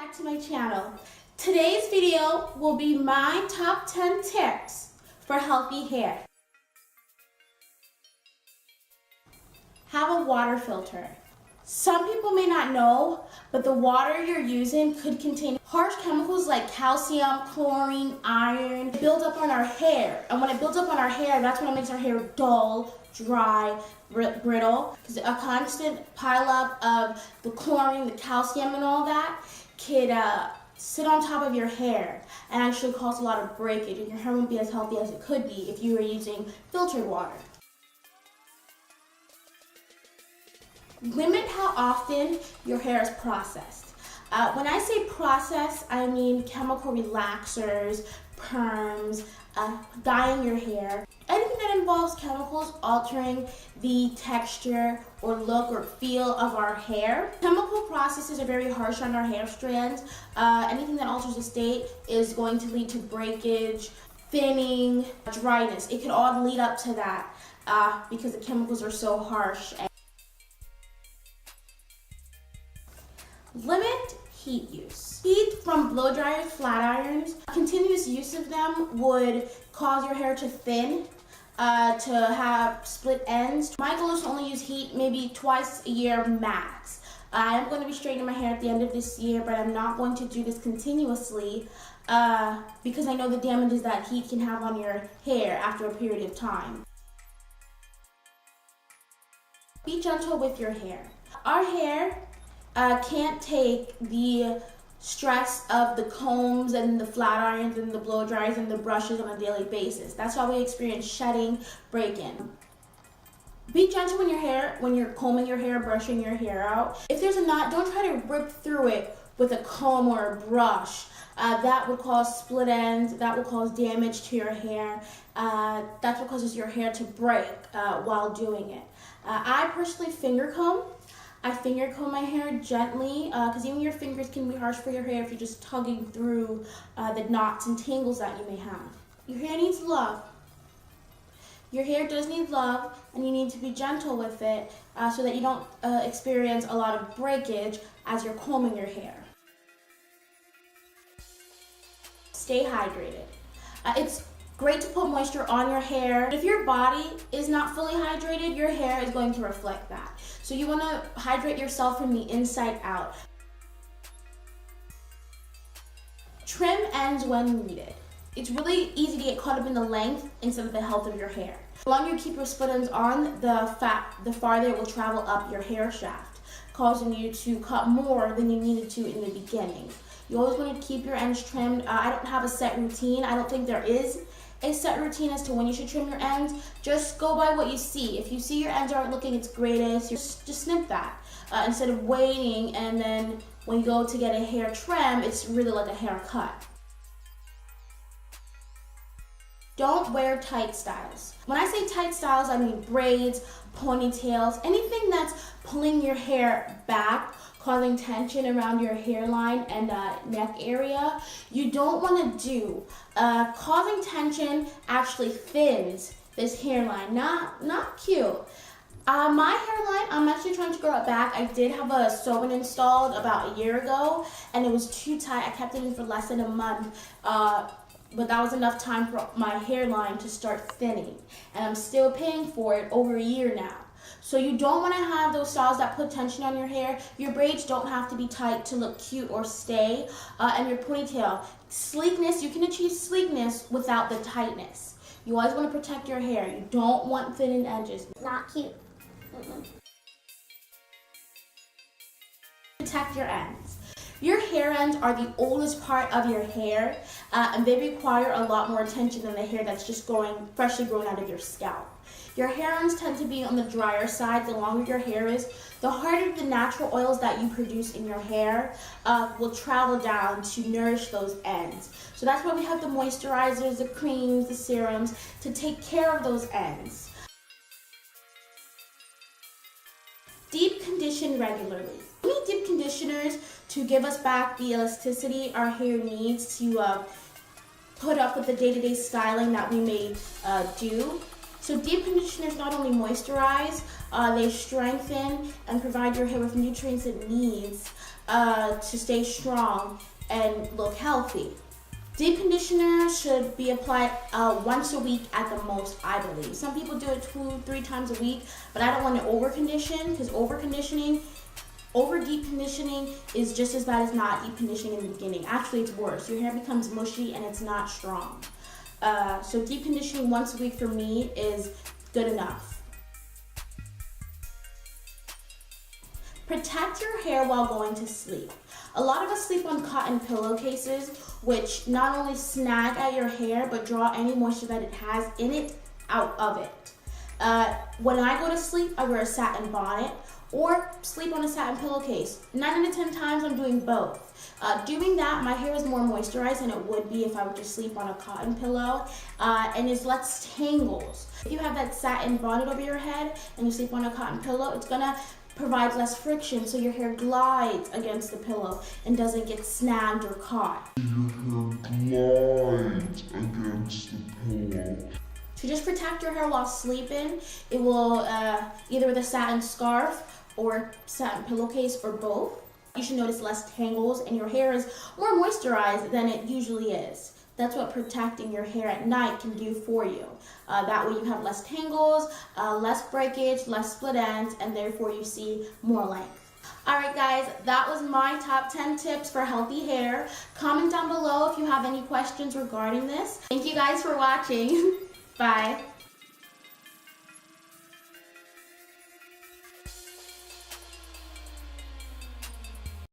back to my channel. Today's video will be my top 10 tips for healthy hair. Have a water filter. Some people may not know, but the water you're using could contain harsh chemicals like calcium, chlorine, iron. It builds up on our hair, and when it builds up on our hair, that's when it makes our hair dull, dry, brittle. Because a constant pileup of the chlorine, the calcium, and all that could sit on top of your hair and actually cause a lot of breakage, and your hair won't be as healthy as it could be if you were using filtered water. Limit how often your hair is processed. When I say process, I mean chemical relaxers, perms, dyeing your hair. Anything that involves chemicals altering the texture or look or feel of our hair. Chemical processes are very harsh on our hair strands. Anything that alters the state is going to lead to breakage, thinning, dryness. It could all lead up to that because the chemicals are so harsh. Limit heat use. Heat from blow dryers, flat irons, continuous use of them would cause your hair to thin, to have split ends. My goal is to only use heat maybe twice a year max. I am going to be straightening my hair at the end of this year, but I'm not going to do this continuously because I know the damages that heat can have on your hair after a period of time. Be gentle with your hair. Our hair can't take the stress of the combs and the flat irons and the blow dryers and the brushes on a daily basis. That's why we experience shedding, break-in. Be gentle when you're combing your hair, brushing your hair out. If there's a knot, don't try to rip through it with a comb or a brush. That would cause split ends, that will cause damage to your hair. That's what causes your hair to break while doing it. I personally finger comb. I finger comb my hair gently because even your fingers can be harsh for your hair if you're just tugging through the knots and tangles that you may have. Your hair needs love. Your hair does need love, and you need to be gentle with it so that you don't experience a lot of breakage as you're combing your hair. Stay hydrated. It's great to put moisture on your hair. If your body is not fully hydrated, your hair is going to reflect that. So you want to hydrate yourself from the inside out. Trim ends when needed. It's really easy to get caught up in the length instead of the health of your hair. The longer you keep your split ends on, the farther it will travel up your hair shaft, causing you to cut more than you needed to in the beginning. You always want to keep your ends trimmed. I don't have a set routine. I don't think there is a set routine as to when you should trim your ends. Just go by what you see. If you see your ends aren't looking its greatest, just snip that instead of waiting, and then when you go to get a hair trim, it's really like a haircut. Don't wear tight styles. When I say tight styles, I mean braids, ponytails, anything that's pulling your hair back, causing tension around your hairline and neck area. You don't want to do. Causing tension actually thins this hairline. Not cute. My hairline, I'm actually trying to grow it back. I did have a sew-in installed about a year ago, and it was too tight. I kept it in for less than a month. But that was enough time for my hairline to start thinning. And I'm still paying for it over a year now. So you don't want to have those styles that put tension on your hair. Your braids don't have to be tight to look cute or stay. And your ponytail. Sleekness, you can achieve sleekness without the tightness. You always want to protect your hair. You don't want thinning edges. Not cute. Protect your ends. Your hair ends are the oldest part of your hair, and they require a lot more attention than the hair that's just freshly grown out of your scalp. Your hair ends tend to be on the drier side. The longer your hair is, the harder the natural oils that you produce in your hair will travel down to nourish those ends. So that's why we have the moisturizers, the creams, the serums to take care of those ends. Deep condition regularly. We need deep conditioners to give us back the elasticity our hair needs to put up with the day-to-day styling that we may do. So deep conditioners not only moisturize, they strengthen and provide your hair with nutrients it needs to stay strong and look healthy. Deep conditioner should be applied once a week at the most, I believe. Some people do it 2-3 times a week, but I don't want to over condition, because over deep conditioning is just as bad as not deep conditioning in the beginning. Actually, it's worse. Your hair becomes mushy and it's not strong. So deep conditioning once a week for me is good enough. Protect your hair while going to sleep. A lot of us sleep on cotton pillowcases, which not only snag at your hair, but draw any moisture that it has in it out of it. When I go to sleep, I wear a satin bonnet or sleep on a satin pillowcase. 9 out of 10 times I'm doing both. Doing that, my hair is more moisturized than it would be if I were to sleep on a cotton pillow, and it's less tangles. If you have that satin bonnet over your head and you sleep on a cotton pillow, it's gonna provide less friction, so your hair glides against the pillow and doesn't get snagged or caught. Your hair glides against the pillow. To just protect your hair while sleeping, it will either with a satin scarf or satin pillowcase or both. You should notice less tangles and your hair is more moisturized than it usually is. That's what protecting your hair at night can do for you. That way you have less tangles, less breakage, less split ends, and therefore you see more length. Alright guys, that was my top 10 tips for healthy hair. Comment down below if you have any questions regarding this. Thank you guys for watching. Bye.